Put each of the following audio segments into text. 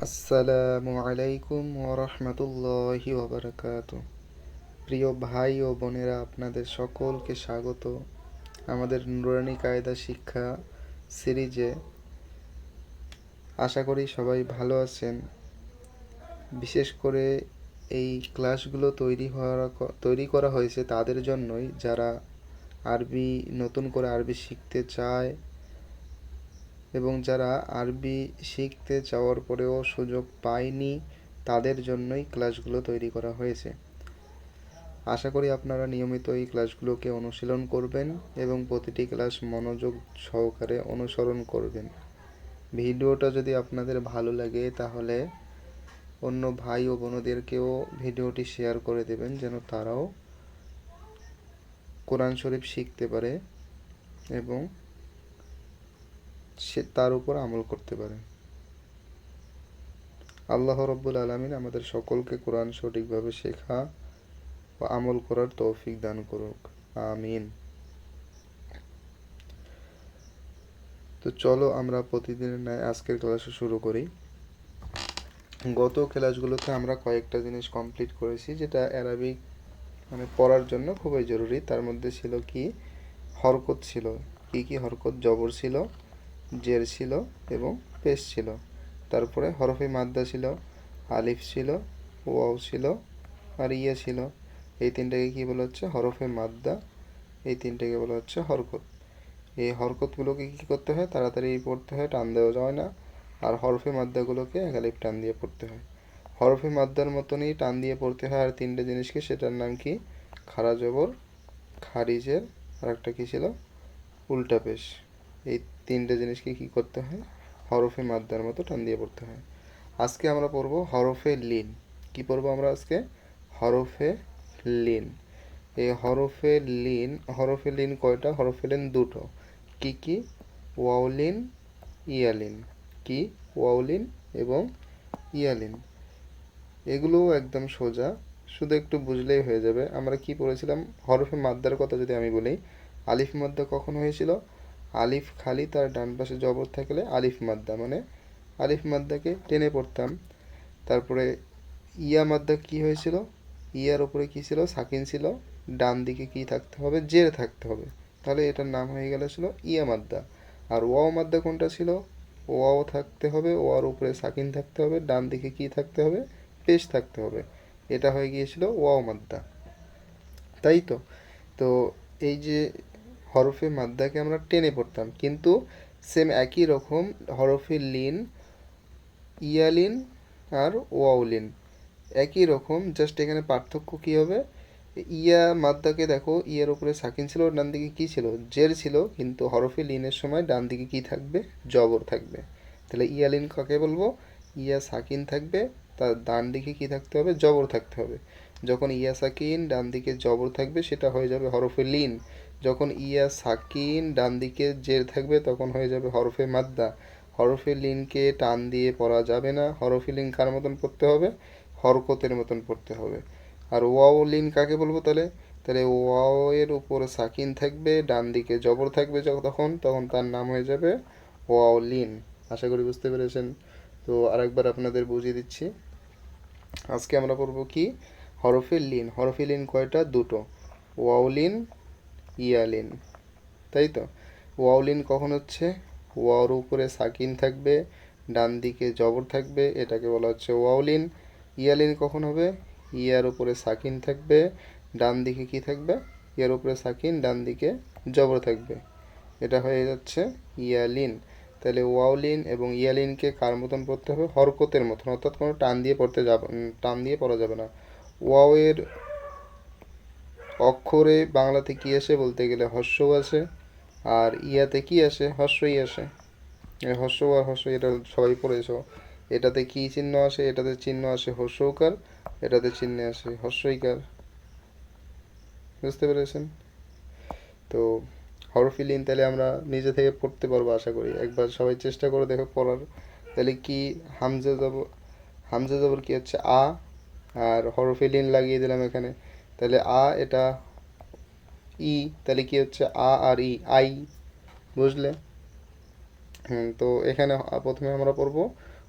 আসসালামু আলাইকুম ওরহমতুল্লাহি ওবরাকাতু। প্রিয় ভাই ও বোনেরা, আপনাদের সকলকে স্বাগত আমাদের নুরানি কায়দা শিক্ষা সিরিজে। আশা করি সবাই ভালো আছেন। বিশেষ করে এই ক্লাসগুলো তৈরি করা হয়েছে তাদের জন্যই, যারা নতুন করে আরবি শিখতে চায় এবং যারা আরবি শিখতে চাওয়ার পরেও সুযোগ পায়নি, তাদের জন্যই ক্লাসগুলো তৈরি করা হয়েছে। আশা করি আপনারা নিয়মিত এই ক্লাসগুলোকে অনুশীলন করবেন এবং প্রতিটি ক্লাস মনোযোগ সহকারে অনুসরণ করবেন। ভিডিওটা যদি আপনাদের ভালো লাগে তাহলে অন্য ভাই ও বোনদেরকেও ভিডিওটি শেয়ার করে দেবেন, যেন তারাও কোরআন শরীফ শিখতে পারে এবং সে তার উপর আমল করতে পারে। আল্লাহ রব্বুল আলামিন আমাদের সকলকে কোরআন সঠিকভাবে শেখা ও আমল করার তৌফিক দান করুক, আমিন। তো চলো আমরা প্রতিদিনের ন্যায় আজকের ক্লাস শুরু করি। গত ক্লাসগুলোতে আমরা কয়েকটা জিনিস কমপ্লিট করেছি, যেটা অ্যারাবিক পড়ার জন্য খুবই জরুরি। তার মধ্যে ছিল কি? হরকত ছিল। কি কি হরকত? জবর ছিল, জের ছিল এবং পেশ ছিল। তারপরে হরফে মাদ্দা ছিল, আলিফ ছিল, ওয়াও ছিল আর ইয়া ছিল। এই তিনটাকে কি বলা হচ্ছে? হরফে মাদ্দা। এই তিনটাকে বলা হচ্ছে হরকত। এই হরকতগুলোকে কী করতে হয়? তাড়াতাড়ি পড়তে হয়, টান দেওয়া যায় না। আর হরফে মাদ্দাগুলোকে এক আলিফ টান দিয়ে পড়তে হয়। হরফে মাদ্দার মতনই টান দিয়ে পড়তে হয় আর তিনটে জিনিসকে, সেটার নাম কি? খাড়া জবর, খারিজের, আর একটা কী ছিল? উল্টা পেশ। এই তিনটে জিনিসকে কী করতে হয়? হরফে মাদ্দার মতো টান দিয়ে পড়তে হয়। আজকে আমরা পড়ব হরফে লিন। কি পড়বো আমরা আজকে? হরফে লিন। এই হরফে লিন কয়টা? হরফে লিন দুটো। কি কি? ওয়াউলিন, ইয়ালিন। কি? ওয়াউলিন এবং ইয়ালিন। এগুলোও একদম সোজা, শুধু একটু বুঝলেই হয়ে যাবে। আমরা কি পড়েছিলাম? হরফে মাদ্দার কথা যদি আমি বলি, আলিফ মাদ্দা কখন হয়েছিল? আলিফ খালি, তার ডান পাশে জবর থাকলে আলিফ মাদ্দা, মানে আলিফ মাদ্দাকে টেনে পড়তাম। তারপরে ইয়া মাদ্দা কি হয়েছিল? ইয়ার উপরে কি ছিল? সাকিন ছিল। ডান দিকে কি থাকতে হবে? জের থাকতে হবে। তাহলে এটার নাম হয়ে গেল ছিল ইয়া মাদ্দা। আর ওয়াও মাদ্দা কোনটা ছিল? ওয়াও থাকতে হবে, ওয়ার উপরে সাকিন থাকতে হবে, ডান দিকে কি থাকতে হবে? পেশ থাকতে হবে। এটা হয়ে গিয়েছিল ওয়াও মাদ্দা, তাই তো। তো এই যে হরফে মাদ্দাকে আমরা টেনে পড়তাম, কিন্তু সেম একই রকম হরফে লিন, ইয়ালিন আর ওয়াউলিন একই রকম, জাস্ট এখানে পার্থক্য কী হবে? ইয়া মাদ্দাকে দেখো, ইয়ার উপরে সাকিন ছিল, ডান দিকে কী ছিল? জের ছিল। কিন্তু হরফে লিনের সময় ডান দিকে কী থাকবে? জবর থাকবে। তাহলে ইয়ালিন কাকে বলবো? ইয়া সাকিন থাকবে, তার ডান দিকে কী থাকতে হবে? জবর থাকতে হবে। যখন ইয়া সাকিন ডান দিকে জবর থাকবে সেটা হয়ে যাবে হরফে লিন। যখন ইয়া সাকিন ডান দিকে জের থাকবে তখন হয়ে যাবে হরফে মাদ্দা। হরফে লিনকে টান দিয়ে পড়া যাবে না। হরফে লিন কার মতন পড়তে হবে? হরকতের মতন পড়তে হবে। আর ওয়াও লিন কাকে বলবো তাহলে? তাহলে ওয়াও এর উপর সাকিন থাকবে, ডান দিকে জবর থাকবে, তখন তখন তার নাম হয়ে যাবে ওয়াও লিন। আশা করি বুঝতে পেরেছেন। তো আরেকবার আপনাদের বুঝিয়ে দিচ্ছি। আজকে আমরা পড়বো কি? হরফে লিন। হরফে লিন কয়টা? দুটো। ওয়াউলিন, ইয়ালিন, তাই তো। ওয়াউলিন কখন হচ্ছে? ওয়াওর উপরে সাকিন থাকবে, ডান দিকে জবর থাকবে, এটাকে বলা হচ্ছে ওয়াউলিন। ইয়ালিন কখন হবে? ইয়ার উপরে সাকিন থাকবে, ডান দিকে কি থাকবে? ইয়ার উপরে সাকিন, ডান দিকে জবর থাকবে, এটা হয়ে যাচ্ছে ইয়ালিন। তাহলে ওয়াউলিন এবং ইয়ালিনকে কার মতন পড়তে হবে? হরকতের মতন, অর্থাৎ কোনো টান দিয়ে পড়া যাবে না। ওয়াও এর অক্ষরে বাংলাতে কি আসে বলতে গেলে? হর্ষও আসে। আর ইয়াতে কি আসে? হর্ষই আসে। হর্ষ আর হর্ষ, এটা সবাই পড়েছো। এটাতে কি চিহ্ন আসে? এটাতে চিহ্ন আসে হর্ষৌকার, এটাতে চিহ্ন আসে হর্ষইকার। বুঝতে পেরেছেন? তো হরফে লিন তাহলে আমরা নিজে থেকে পড়তে পারবো আশা করি। একবার সবাই চেষ্টা করে দেখো পড়ার। তাহলে কি? হামজা জবর, হামজা জবর কি হচ্ছে? আ। আর হরফে লিন লাগিয়ে দিলাম এখানে, তাহলে আ, এটা ই, তাহলে কি হচ্ছে? আ আর ই, আই। বুঝলে? তো এখানে প্রথমে আমরা পড়বো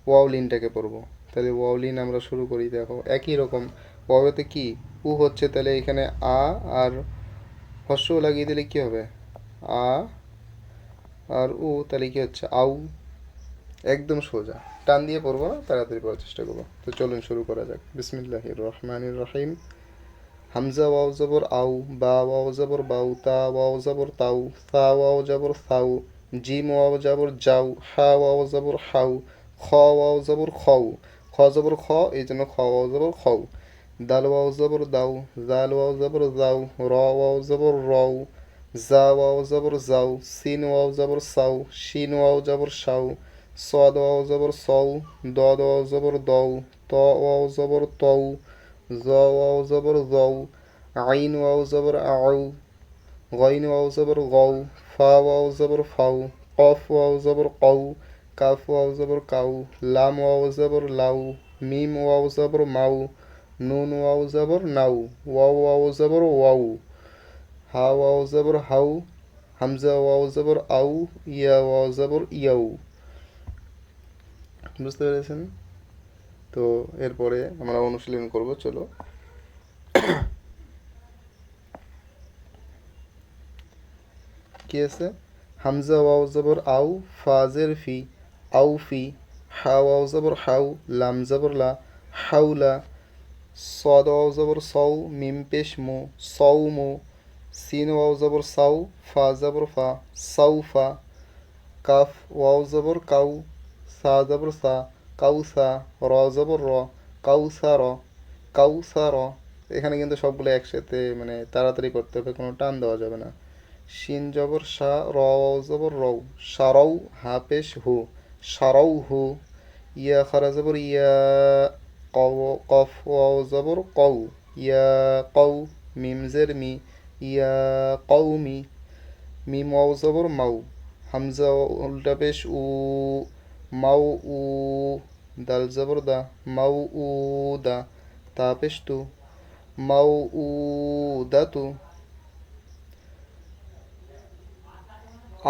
ওয়াওলিনটাকে পড়বো। তাহলে ওয়াওলিন আমরা শুরু করি। দেখো একই রকম, ওয়াওতে কি উ হচ্ছে, তাহলে এখানে আ আর হর্ষ লাগিয়ে দিলে কি হবে, আ আর উ, তাহলে কি হচ্ছে আউ। একদম সোজা, টান দিয়ে পড়বো না, তাড়াতাড়ি পড়ার চেষ্টা করবো। তো চলুন শুরু করা যাক। বিসমিল্লাহির রহমানির রহিম। হামজা ওয়াও জবর আউ, বা ওয়াও জবর বাউ, তা ওয়াও জবর তাউ, সা ওয়াও জবর সাউ, জিম ওয়াও জবর যাউ, হা ওয়াও জবর হাউ, খ ওয়াও জবর খউ, খ জবর খ, এই জন্য খ ওয়াও জবর খউ। দাল ওয়াও জবর দাউ, জাল ওয়াও জবর জাউ, র ওয়াও জবর রউ, জা ওয়াও জবর জাউ, সিন ওয়াও জবর সাউ, শিন ওয়াও জবর সাউ, صاد واو زبر صو، ضاد واو زبر ضو، طاء واو زبر طو، ظا واو زبر ظو، عين واو زبر أعو، غين واو زبر غو، فا واو زبر فو، قاف واو زبر قو، কাফ ওয়াও জবর কাউ, লাম ওয়াও জবর লাউ, মিম ওয়াও জবর মাউ, নুন ওয়াও জবর নাউ, ওয়াও ওয়াও জবর ওয়াউ, হা ওয়াও জবর হাউ, হামজা ওয়াও জবর আউ, ইয়া ওয়াও জবর ইয়াউ। বুঝতে পেরেছেন? তো এরপরে আমরা অনুশীলন করব, চলো। কি আছে? হামজা ওয়াও জবর আউ, ফাজের ফি, আউ ফি, হা ওয়াও জবর হাউ, লাম জবর লা, হাউলা, صاد واو زبر صو، মিম পেশ মু, সৌ মু, সিন ওয়াও জবর সাউ, ফা জবর ফা, সাউফা, কাফ ওয়াও জবর কাউ, সা জবর সা, কাউসা, র জবর র, কাউসা র, কাউসা র। এখানে কিন্তু সবগুলো একসাথে মানে তাড়াতাড়ি করতে হবে, কোনো টান দেওয়া যাবে না। শিন জবর সা, র ওয়াও জবর রৌ, সারৌ, হা পেশ হু, সারৌ হু, ইয়া খারা জবর ইয়া, কও, কফ ওয়াও জবর কৌ, ইয়া কৌ, মিম জের মি, ইয়া কৌমি, মিম ওয়াও জবর মাউ, হামজা উল্টা পেশ উ, মাউ উ, দাল জবর দা, মাউ উ দা, তা পেশ তু, মাউ উ দা তু,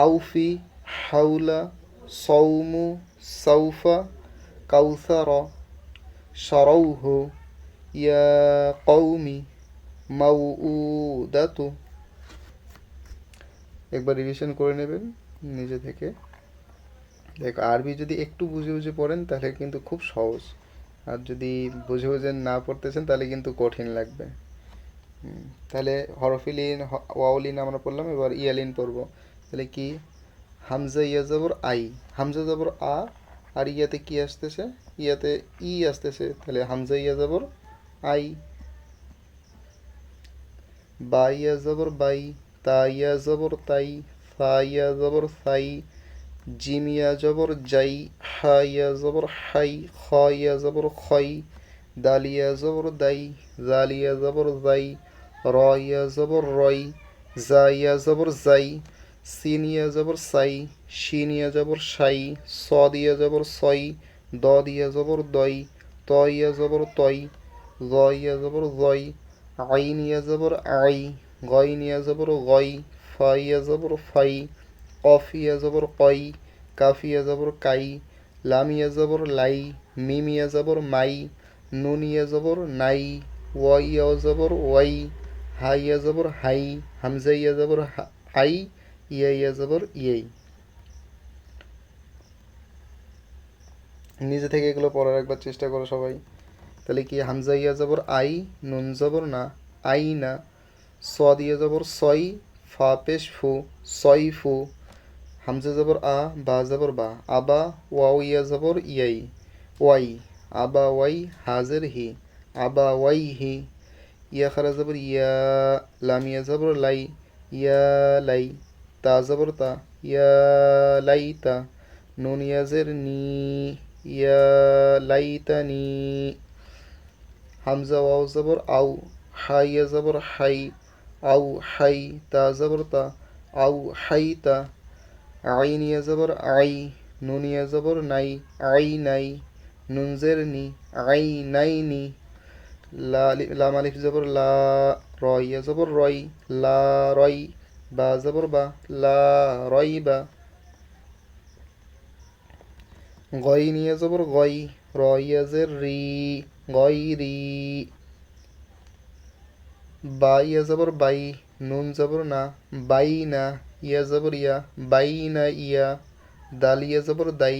আউফি, হাউলা, সৌমু, সৌফা, কাউসার, সারৌহু, ইয়া কৌমি, মাউউদাতু। একবার রিভিশন করে নেবেন নিজে থেকে। দেখ, আরবি যদি একটু বুঝে বুঝে পড়েন তাহলে কিন্তু খুব সহজ, আর যদি বুঝে বুঝে না পড়তেছেন তাহলে কিন্তু কঠিন লাগবে। তাহলে হরফিলিন ওয়াওলিন আমরা পড়লাম, এবার ইয়ালিন পড়বো। তাহলে কি? হামজা ইয়া জবর আই, হামজা জবর আ, আর ইয়াতে কি আসতেছে, ইয়াতে ই আসতেছে, তাহলে হামজা ইয়া জবর আই। বা ইয়া জবর বাই, তা ইয়া জবর তাই, সা ইয়া জবর সাই, জিম ইয়া জবর জাই, হা ইয়া জবর হাই, খ ইয়া জবর খই, দাল ইয়া জবর দাই, জাল ইয়া জবর জাই, র ইয়া জবর রই, জা ইয়া জবর জাই, সিন ইয়া জবর সাই, শিন ইয়া জবর সাই, সদ ইয়া জবর সই, দদ ইয়া জবর দই, ত ইয়া জবর তই, জ ইয়া জবর জই, আইন ইয়া জবর আই, গইন ইয়া জবর গই, ফা ইয়া জবর ফাই, কফ ইয়া জবর কই, কাফ ইয়া জবর কাই, লাম ইয়া জবর লাই, মিম ইয়া জবর মাই, নুন ইয়া জবর নাই, ওয়া ইয়া জবর ওয়াই, হা ইয়া জবর হাই, হামজা ইয়া জবর হাই, ইয়া ইয়া জবর ইয়েই। নিজে থেকে এগুলো পড়ার একবার চেষ্টা করো সবাই। তাহলে কি? হামজা ইয়া জবর আই, নুন জবর না, আই না, সদ ইয়া জবর সই, ফা পেশ ফু, সই ফু, হামজা জবর আ, বা জবর বা, আবা, ওয়াও ইয়া জবর ইয়াই, ওয়াই, আবা ওয়াই, হাজের হি, আবা ওয়াই হি, ইয়া খারা জবর ইয়া, লাম ইয়া জবর লাই, ইয়া লাই, তা জবর তা, ইয়া লাই তা, নুন ইয়াজের নি, ইয়া লাইতানি, হামজা ওয়াও জবর আউ, হাই ইয়া জবর হাই, আউ হাই, তা জবর তা, আউ হাই তা, আইন ইয়া জবর আই, নুন ইয়া জবর নাই, আই নাই, নুন জের নি, আই নাই নি, লাম আলিফ জবর লা, র ইয়া জবর রই, লা রই, বা জবর বা, লা রই বা, গই নিয়ে জবর গই, র ইয়াজের রি, গই রি। বা ইয়া জবর বাই, নুন জবর না, বাই না। ইয়া জবর ইয়া, বাই না ইয়া। দাল ইয়া জবর দাই,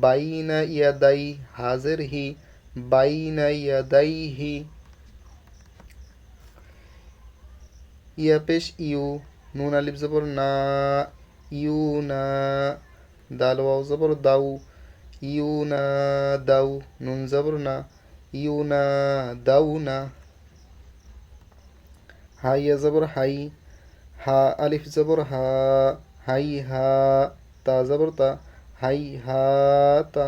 বাই না ইয়া দাই। হাজের হি, বাই না ইয়া দাই হি। ইয়া পেশ ইউ, নুন আলিফ জবর না, ইউ না। দাল ওয়াও জবর দাউ, ইউ না দাউ। নুন জবর না, ইউ না দাউ না। হা ইয়া জবর হাই, হা আলিফ জবর হা, হাই হা। তা জবর তা, হাই হা তা।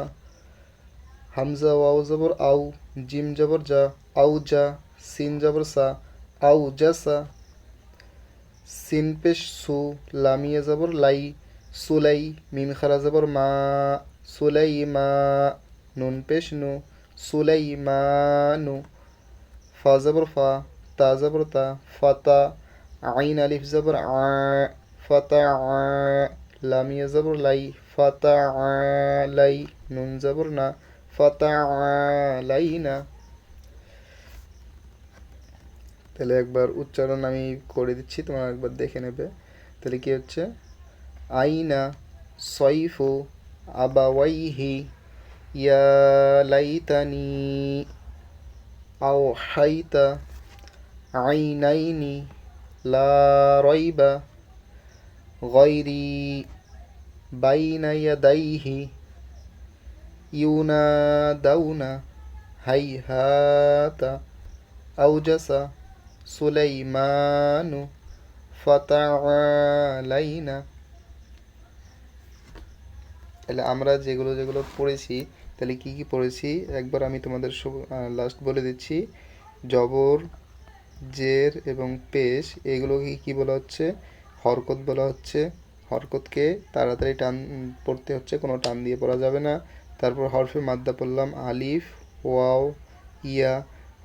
হামজা ওয়াও জবর আউ, জিম জবর যা, আউ যা। সিন জবর সা, আউ যা সা। সিন পেশ সু, লামিয়া জবর লাই, সুলাই। মিম খারা জবর মা, সুলাই মা। নুন পেশ নু, সুলাই মা নু। ফা জবর ফা, তা জবর তা, ফাতা। আইন আলিফ জবর আ, ফাতা আ। লামিয়া জবর লাই, ফাতা আ লাই। নুন জবর না, ফাতা আ লাই না। তাহলে একবার উচ্চারণ আমি করে দিচ্ছি, তোমরা একবার দেখে নেবে। তাহলে কি হচ্ছে? আইনা সয়ফু আবাওয়াইহি ইয়া লাইতানি আও হাইতা আইনাইনি লা রয়বা গয়রি বাইনা ইয়াদাইহি ইউনাদাউনা হাইহাতা আওজাসা সুলাইমানু ফাতাআলাইনা। তাহলে আমরা যেগুলো যেগুলো পড়েছি, তাহলে কি কি পড়েছি একবার আমি তোমাদের লাস্ট বলে দিচ্ছি। জবর, জের এবং পেশ, এগুলোকে কি বলা হচ্ছে? হরকত বলা হচ্ছে। হরকতকে তাড়াতাড়ি টান পড়তে হচ্ছে, কোনো টান দিয়ে পড়া যাবে না। তারপর হরফে মাদ্দা পড়লাম, আলিফ, ওয়াও, ইয়া।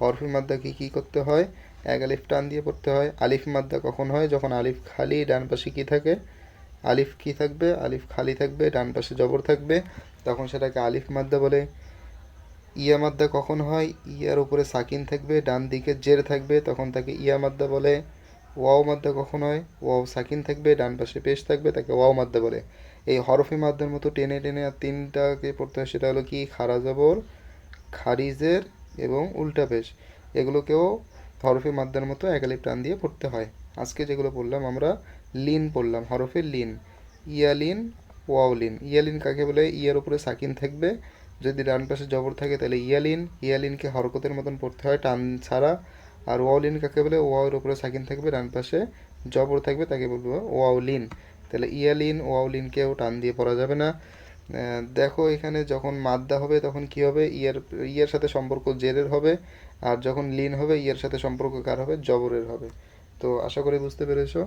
হরফে মাদ্দাকে কি করতে হয়? এক আলিফ টান দিয়ে পড়তে হয়। আলিফ মাদ্দা কখন হয়? যখন আলিফ খালি, ডান পাশে কি থাকে? আলিফ কি থাকবে? আলিফ খালি থাকবে, ডান পাশে জবর থাকবে, তখন সেটাকে আলিফ মাদ্দা বলে। ইয়া মাদ্দা কখন হয়? ইয়ার উপরে সাকিন থাকবে, ডান দিকে জের থাকবে, তখন তাকে ইয়া মাদ্দা বলে। ওয়াও মাদ্দা কখন হয়? ওয়াও সাকিন থাকবে, ডান পাশে পেশ থাকবে, তাকে ওয়াও মাদ্দা বলে। এই হরফি মাদ্দার মতো টেনে টেনে আর তিনটাকে পড়তে হয়, সেটা হলো কি? খারা জবর, খারিজের এবং উল্টা পেশ। এগুলোকেও হরফে মাদ্দার মতো একালিপ টান দিয়ে পড়তে হয়। আজকে যেগুলো পড়লাম আমরা, লিন পড়লাম, হরফে লিন, ইয়ালিন, ওয়াওলিন। ইয়ালিন কাকে বলে? ইয়ার উপরে সাকিন থাকবে, যদি ডান পাশে জবর থাকে তাহলে ইয়ালিন। ইয়ালিনকে হরকতের মতন পড়তে হয় টান ছাড়া। আর ওয়াওলিন কাকে বলে? ওয়াওয়ের উপরে সাকিন থাকবে, ডান পাশে জবর থাকবে, তাকে বলবো ওয়াওলিন। তাহলে ইয়ালিন, ওয়াওলিনকেও টান দিয়ে পড়া যাবে না। দেখো এখানে যখন মাদ্দা হবে তখন কি হবে? ইয়ার সাথে সম্পর্ক জেরের হবে, আর যখন লিন হবে ইয়ার সাথে সম্পর্ক কার হবে? জবরের হবে। তো আশা করি বুঝতে পেরেছো।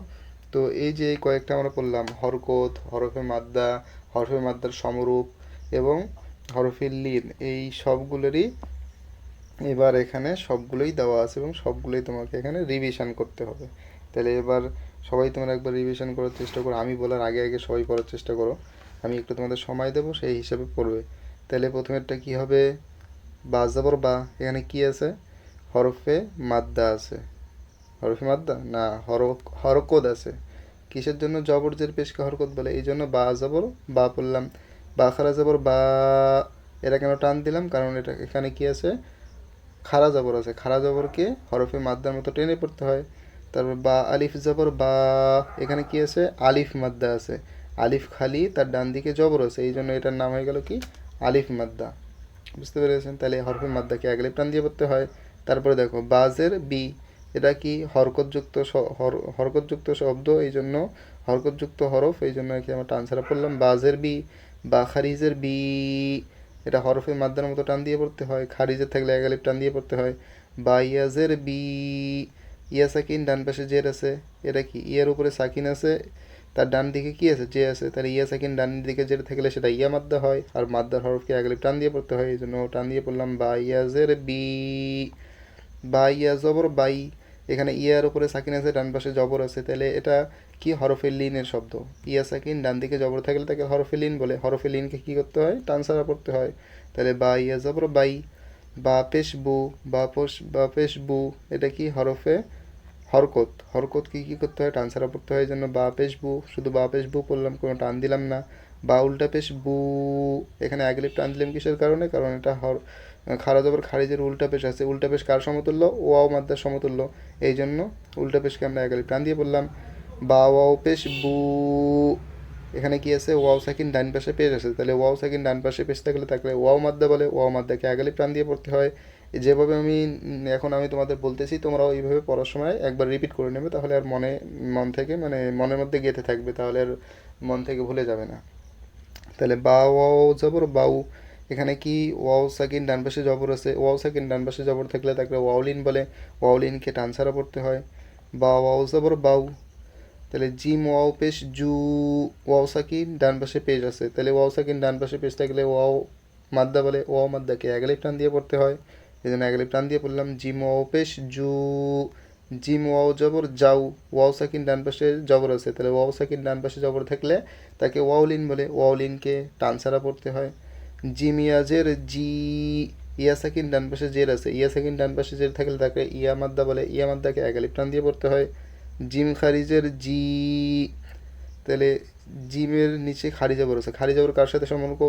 তো এই যে কয়েকটা আমরা পড়লাম, হরকত, হরফে মাদ্দা, হরফে মাদ্দার সমরূপ এবং হরফে লিন, এই সবগুলোরই এবার এখানে সবগুলোই দেওয়া আছে এবং সবগুলোই তোমাকে এখানে রিভিশন করতে হবে। তাহলে এবার সবাই তোমরা একবার রিভিশন করার চেষ্টা করো, আমি বলার আগে আগে সবাই পড়ার চেষ্টা করো। আমি একটু তোমাদের সময় দেবো, সেই হিসাবে পড়বে। তাহলে প্রথমেরটা কি হবে? বা জবর বা, এখানে কি আছে? হরফে মাদ্দা আছে। হরফে মাদ্দা না, হরকত আছে। কিসের জন্য? জবর জের পেশকে হরকত বলে, এই জন্য বা জবর বা পড়লাম। বা খারা জবর বা, এটা কেন টান দিলাম? কারণ এটা এখানে কি আছে? খারা জবর আছে। খারা জবরকে হরফে মাদ্দার মতো টেনে পড়তে হয়। তারপর বা আলিফ জবর বা, এখানে কি আছে? আলিফ মাদ্দা আছে। আলিফ খালি, তার ডান দিকে জবর আছে, এই জন্য এটার নাম হয়ে গেল কি? আলিফ মাদ্দা। বুঝতে পেরেছেন? তাহলে হরফে মাদ্দাকে এক আলিফ টান দিয়ে পড়তে হয়। তারপরে দেখো বাজের বি, এটা কি? হরকতযুক্ত শব্দ, এই জন্য হরকতযুক্ত হরফ, এই জন্য কি আমরা টান ছাড়া পড়লাম বাজের বি। বা খারিজের বি, এটা হরফে মাদ্দার মতো টান দিয়ে পড়তে হয়, খারিজের থাকলে এক আলিফ টান দিয়ে পড়তে হয়। বা ইয়াজের বি, ইয়া সাকিন, ডান পাশে জের আছে, এটা কি? ইয়ার উপরে সাকিন আছে, তার ডান দিকে কি আছে? জে আছে, তাহলে ইয়া সাকিন ডান দিকে জের থাকলে সেটা ইয়া মাদ্দা হয়, আর মাদ্দার হরফকে এক আলিফ টান দিয়ে পড়তে হয়, এই জন্য টান দিয়ে পড়লাম বা ইয়াজের বি। বা ইয়া জবর বাই, এখানে ইয়ার উপরে সাকিন আছে, ডান পাশে জবর আছে, তাহলে এটা কি হরফে লিনের শব্দ। ইয়া সাকিন ডান দিকে জবর থাকলে তাকে হরফে লিন বলে। হরফে লিনকে কী করতে হয়? টান ছাড়া পড়তে হয়। তাহলে বা ইয়া জবর বাই, বা পেশ বু, বা পেশ বু, এটা কি হরফে হরকত। হরকত কী করতে হয়? টান ছাড়া পড়তে হয়। এই জন্য বা পেশ বু, শুধু বা পেশ বু পড়লাম, কোনো টান দিলাম না। বা উল্টা পেশ বু, এখানে আগলিপ টান দিলাম কিসের কারণে? কারণ এটা খারা জবর খারিজের উল্টা পেশ আছে। উল্টা পেশ কার সমতুল্য? ওয়াও মাদ্দার সমতুল্য। এই জন্য উল্টা পেশকে আমরা আগলিপ টান দিয়ে পড়লাম। বা ওয়াও পেশ বু, এখানে কি আছে? ওয়াও সাকিন ডান পাশে পেশ আছে। তাহলে ওয়াও সাকিন ডান পাশে পেশ থাকলে ওয়াও মাদ্দা বলে। ওয়াও মাদ্দাকে আগলিপ টান দিয়ে পড়তে হয়। যেভাবে এখন আমি তোমাদের বলতেছি, তোমরাও এইভাবে পড়ার সময় একবার রিপিট করে নেবে, তাহলে আর মন থেকে মনের মধ্যে গেঁথে থাকবে, তাহলে আর মন থেকে ভুলে যাবে না। তাহলে বা ওয়াও জবর বাউ, এখানে কি? ওয়াও সাকিন ডান পাশে জবর আছে। ওয়াও সাকিন ডান পাশে জবর থাকলে তাকে ওয়াউলিন বলে। ওয়াউলিনকে টান ছাড়া পড়তে হয়। বা ওয়াও জবর বাউ, তাহলে জিম ওয়াও পেশ জু, ওয়াও সাকিন ডান পাশে পেশ আছে। তাহলে ওয়াও সাকিন ডান পাশে পেশ থাকলে ওয়াও মাদ্দা বলে। ওয়াও মাদ্দাকে এগালিপ টান দিয়ে পড়তে হয়। এই জন্য এগালিপ টান দিয়ে পড়লাম। জিম ওয়াও পেশ জু, জিম ওয়াও জবর যাও, ওয়াও সাকিন ডান পাশে জবর আছে। তাহলে ওয়াও সাকিন ডান পাশে জবর থাকলে তাকে ওয়াউলিন বলে। ওয়াউলিনকে টান ছাড়া পড়তে হয়। জিম ইয়াজের জি, ইয়া সাকিন ডান পাশে জের আছে। ইয়া সাকিন ডান পাশে জের থাকলে তাকে ইয়া মাদ্দা বলে। ইয়া মাদ্দাকে এগালিপ টান দিয়ে পড়তে হয়। জিম খারিজের জি, তাহলে জিমের নিচে খারি জবর আছে। খারি জবর কার সাথে সম্পর্ক?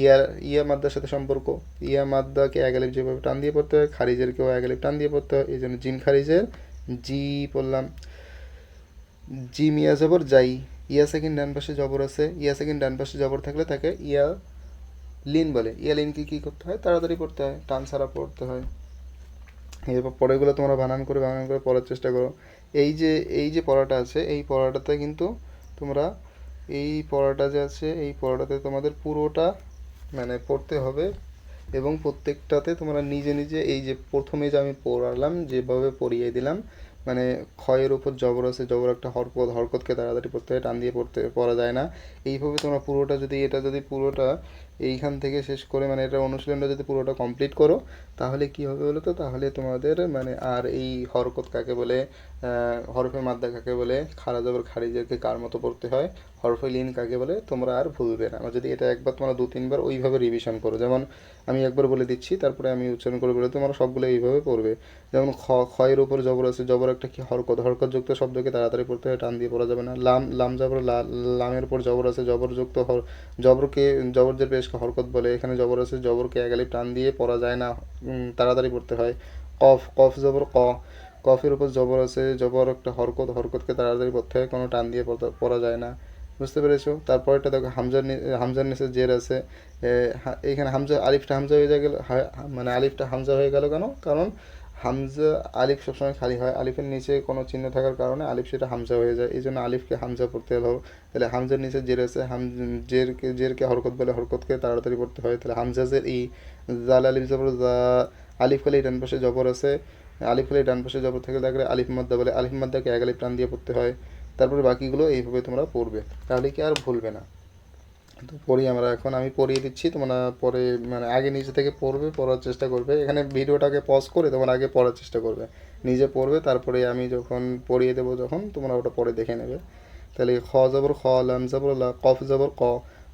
ইয়া, ইয়া মাদ্দার সাথে সম্পর্ক। ইয়া মাদ্দাকে এগালিপ যেভাবে টান দিয়ে পড়তে হয়, খারিজেরকেও এগালিপ টান দিয়ে পড়তে হয়। এই জন্য জিম খারিজের জি পড়লাম। জিম ইয়া জবর যাই, ইয়া সেকেন্ড ডান পাশে জবর আছে। ইয়া সেকেন্ড ডান পাশে জবর থাকলে তাকে ইয়া লিন বলে। ইয়া লিনকে কী করতে হয়? তাড়াতাড়ি পড়তে হয়, টান ছাড়া পড়তে হয়। এরপর পরেরগুলো তোমরা বানান করে পড়ার চেষ্টা করো। এই যে পড়াটা আছে, এই পড়াটাতে কিন্তু তোমরা এই পড়াটা যে আছে, এই পড়াটাতে তোমাদের পুরোটা পড়তে হবে, এবং প্রত্যেকটাতে তোমরা নিজে নিজে এই যে প্রথমে যে আমি পড়ালাম, যেভাবে পড়িয়ে দিলাম, ক্ষয়ের উপর জবর আছে, জবর একটা হরকতকে তাড়াতাড়ি পড়তে হয়, টান দিয়ে পড়া যায় না। এইভাবে তোমরা পুরোটা যদি পুরোটা এইখান থেকে শেষ করে এটা অনুশীলনটা যদি পুরোটা কমপ্লিট করো, তাহলে কি হবে বলো তো? তাহলে তোমাদের আর এই হরকত কাকে বলে, হরফে মাদ্দা কাকে বলে, খারা জবর খারিজেরকে কার মতো পড়তে হয়, হরফে লিন কাকে বলে, তোমরা আর ভুলবে না। যদি এটা একবার তোমরা 2-3 বার ওইভাবে রিভিশন করো, যেমন আমি একবার বলে দিচ্ছি, তারপরে আমি উচ্চারণ করে বলে তোমরা সবগুলো এইভাবে পড়বে। যেমন খয়ের উপর জবর আছে, জবর একটা কি হরকতযুক্ত শব্দকে তাড়াতাড়ি পড়তে হয়, টান দিয়ে পড়া যাবে না। লাম জবর লামের উপর জবর আছে, জবরকে জবরদের পেশকে হরকত বলে। এখানে জবর আছে, জবরকে একালিপ টান দিয়ে পড়া যায় না, তাড়াতাড়ি পড়তে হয়। কফ জবর কফের উপর জবর আছে, জবর একটা হরকতকে তাড়াতাড়ি পড়তে হয়, কোনো টান দিয়ে পড়া যায় না। বুঝতে পেরেছো? তারপরটা দেখো হামজার নিচে জের আছে। এইখানে আলিফটা হামজা হয়ে গেল, আলিফটা হামজা হয়ে গেল কেন? কারণ হামজা, আলিফ সবসময় খালি হয়, আলিফের নিচে কোনো চিহ্ন থাকার কারণে আলিফ সেটা হামজা হয়ে যায়, এই জন্য আলিফকে হামজা পড়তে হলো। তাহলে হামজার নিচে জের আছে, জেরকে হরকত বলে, হরকতকে তাড়াতাড়ি পড়তে হয়। তাহলে হামজা জের ই, জাল আলিফ জবর জা, আলিফ খালি ডান পাশে জবর আছে। আলিফ খালি ডান পাশে জবর থেকে থাকলে আলিফ মাদ্দা বলে। আলিফ মাদ্দাকে এক আলিফ টান দিয়ে পড়তে হয়। তারপরে বাকিগুলো এইভাবে তোমরা পড়বে, তাহলে কি আর ভুলবে না। তো পড়ি আমরা এখন, আমি পড়িয়ে দিচ্ছি, তোমরা পরে আগে নিজে থেকে পড়ার চেষ্টা করবে। এখানে ভিডিওটাকে পজ করে তোমরা আগে পড়ার চেষ্টা করবে, নিজে পড়বে, তারপরে আমি যখন পড়িয়ে দেবো যখন, তোমরা ওটা পরে দেখে নেবে। তাহলে খ জবর খ, লাম জবর লা, কফ জবর ক,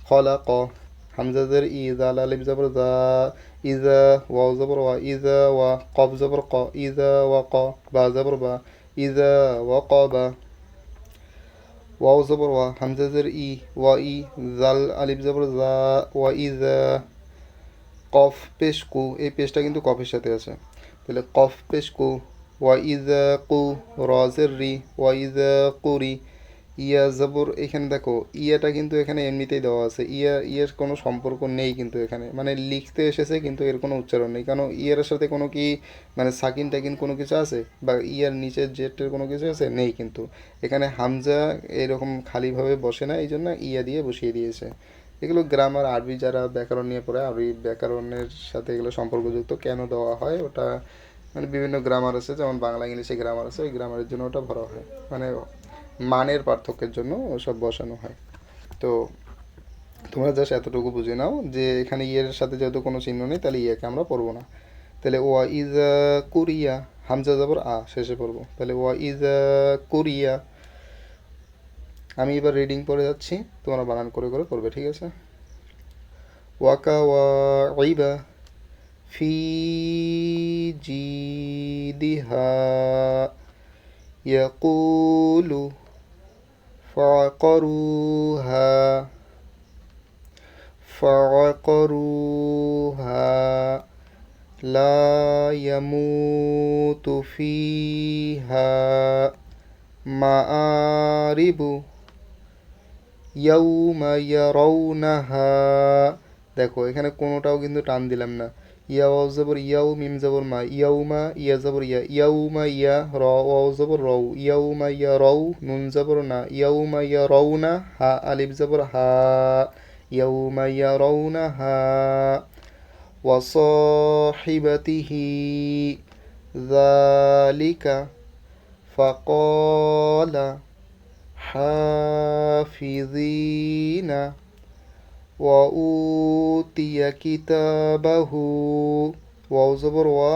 খলা ক, হামজাদের ই, জাল আলিফ জবর জা, ইজা, ওয়াও জবর ওয়া, ইজা ওয়া, কফ জবর ক, ইজা ওয়া ক, বা জবর বা, ইজা ওয়া ক বা, ওয়াও জবর ওয়া, হামজাজের ই, ওয়া ই, জাল আলিফ জবর জা, ওয়া ই জা, কফ পেশ কু, এই পেশটা কিন্তু কফের সাথে আছে। তাহলে কফ পেশ কু, ওয়া ইজা কু, রজের রি, ওয়া ইজা কুরি, ইয়া জবর, এখানে দেখো ইয়াটা কিন্তু এখানে এমনিতেই দেওয়া আছে, ইয়ের কোনো সম্পর্ক নেই কিন্তু এখানে, লিখতে এসেছে কিন্তু এর কোনো উচ্চারণ নেই। কারণ ইয়ার সাথে কোনো কি সাকিন টাকিন কোনো কিছু আছে, বা ইয়ার নিচের জেটের কোনো কিছু আছে, নেই কিন্তু। এখানে হামজা এরকম খালিভাবে বসে না, এই জন্য ইয়া দিয়ে বসিয়ে দিয়েছে। এগুলো গ্রামার, আরবি যারা ব্যাকরণ নিয়ে পড়ে, আরবি ব্যাকরণের সাথে এগুলো সম্পর্কযুক্ত। কেন দেওয়া হয় ওটা, বিভিন্ন গ্রামার আছে, যেমন বাংলা ইংলিশে গ্রামার আছে, ওই গ্রামারের জন্য ওটা ভরা হয়, মানের পার্থক্যের জন্য ওসব বসানো হয়। তো তোমরা জাস্ট এতটুকু বুঝে নাও যে এখানে ইয়ের সাথে যেহেতু কোনো চিহ্ন নেই, তাহলে ইয়েকে আমরা পড়বো না। তাহলে ওয়া ইজা কুরিয়া, হামজা যাবর আ, শেষে পড়বো। তাহলে ওয়া ইজা কুরিয়া, আমি এবার রিডিং পড়ে যাচ্ছি, তোমরা বানান করে করে করবে, ঠিক আছে? ওয়াকাওয়াইবা ফি জিদিহা ইয়াকুলু ফাকারুহা ফাকারুহা লা ইয়ামুতু ফিহা মাআরিবু ইয়াউমা ইয়ারাউনাহা। দেখো এখানে কোনোটাও কিন্তু টান দিলাম না। ইয়া ওয়াও জবর ইয়াউ, মিম জবর মা, ইয়াউমা, ইয়া জবর ইয়া, ইয়াউমা ইয়া, র ওয়াও জবর রউ, ইয়াউমা ইয়া রউ, নুন জবর না, ইয়াউমা ইয়া রউনা, হা আলিফ জবর হা, ইয়াউমা ইয়া রউনা হা। ওয়া সাহিবাতিহি যালিকা ফাকালা হাফিজিনা ওয়া উতিয়া কিতাবাহু, ওয়াও জবর ওয়া,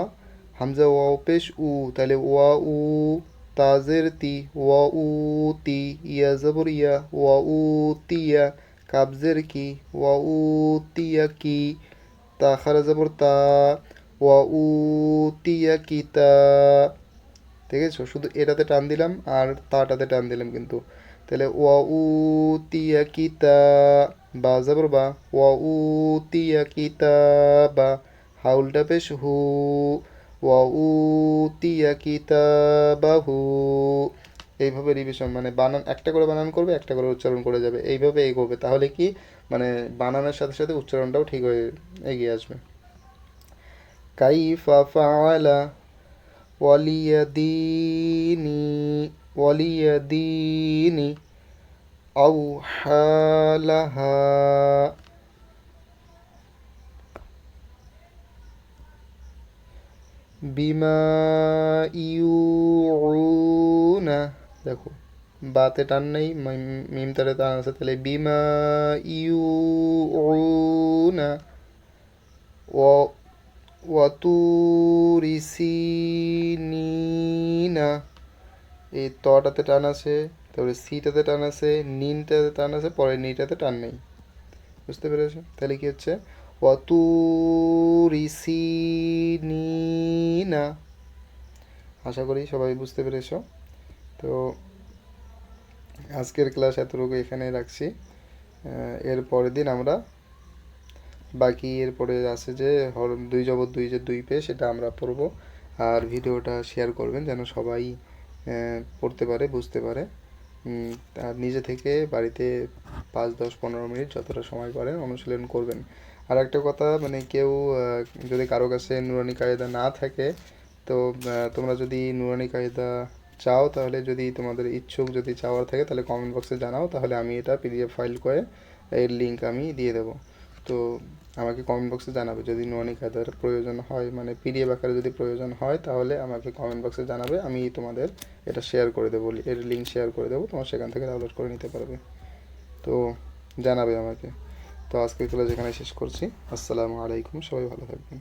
হামজা ওয়াও পেশ উ, তাহলে ওয়া উ, তাজের তি, ওয়া উ তি, ইয়া জবর ইয়া, ওয়া উ তিয়া, কাবজের কি, ওয়া উ তিয়া কি, তা খারা জবর তা, ওয়া উ তিয়া কিতা। ঠিক আছে, শুধু এটাতে টান দিলাম আর তাটাতে টান দিলাম কিন্তু। তাহলে ওয়া উতিয়া কিতা, বা জবর বা, ওয়া উতিয়া কিতাবা, হাউলটা পেশ হু, ওয়া উতিয়া কিতাবাহু। এইভাবে রিভিশন, মানে বানান একটা করে বানান করবে, একটা করে উচ্চারণ করে যাবে, এইভাবে এগোবে, তাহলে কি মানে বানানোর সাথে সাথে উচ্চারণটাও ঠিক হয়ে এগিয়ে আসবে। কাইফা ফাআলা ওয়ালিয়াদিনি আওহালাহা বিমা ইউউনা। দেখো বাতে টান নেই, মিম তারে টান আছে, তাহলে বিমা ইউউনা ওয়াতুরি সিনিনা। এই তটাতে টান আছে, তারপরে সিটাতে টান আছে, নিনটাতে টান আছে, পরে নিটাতে টান নেই। বুঝতে পেরেছো? তাহলে কি হচ্ছে ওয়াতুরি সিনিনা। আশা করি সবাই বুঝতে পেরেছো। তো আজকের ক্লাস এতটুকু এখানে রাখছি। এর পরের দিন আমরা বাকি এরপরে আছে যে দুই জবর দুই, যে দুই পে, সেটা আমরা পড়বো। আর ভিডিওটা শেয়ার করবেন যেন সবাই পড়তে পারে, বুঝতে পারে। আর নিজে থেকে বাড়িতে 5, 10, 15 মিনিট যতটা সময় পারেন অনুশীলন করবেন। আর একটা কথা, মানে কেউ যদি কারো কাছে নুরানি কায়দা না থাকে, তো তোমরা যদি নুরানি কায়দা চাও, তাহলে যদি তোমাদের ইচ্ছুক, যদি চাওয়ার থাকে, তাহলে কমেন্ট বক্সে জানাও, তাহলে আমি এটা পিডিএফ ফাইল করে এর লিঙ্ক আমি দিয়ে দেবো। তো আমাকে কমেন্ট বক্সে জানাবে যদি নুরানি কায়দার প্রয়োজন হয়, মানে পিডিএফ আকারে যদি প্রয়োজন হয়, তাহলে আমাকে কমেন্ট বক্সে জানাবে, আমি তোমাদের এটা শেয়ার করে দেবো, এর লিঙ্ক শেয়ার করে দেবো, তোমার সেখান থেকে ডাউনলোড করে নিতে পারবে। তো জানাবে আমাকে। তো আজকের ক্লাস এখানে শেষ করছি। আসসালামু আলাইকুম, সবাই ভালো থাকবেন।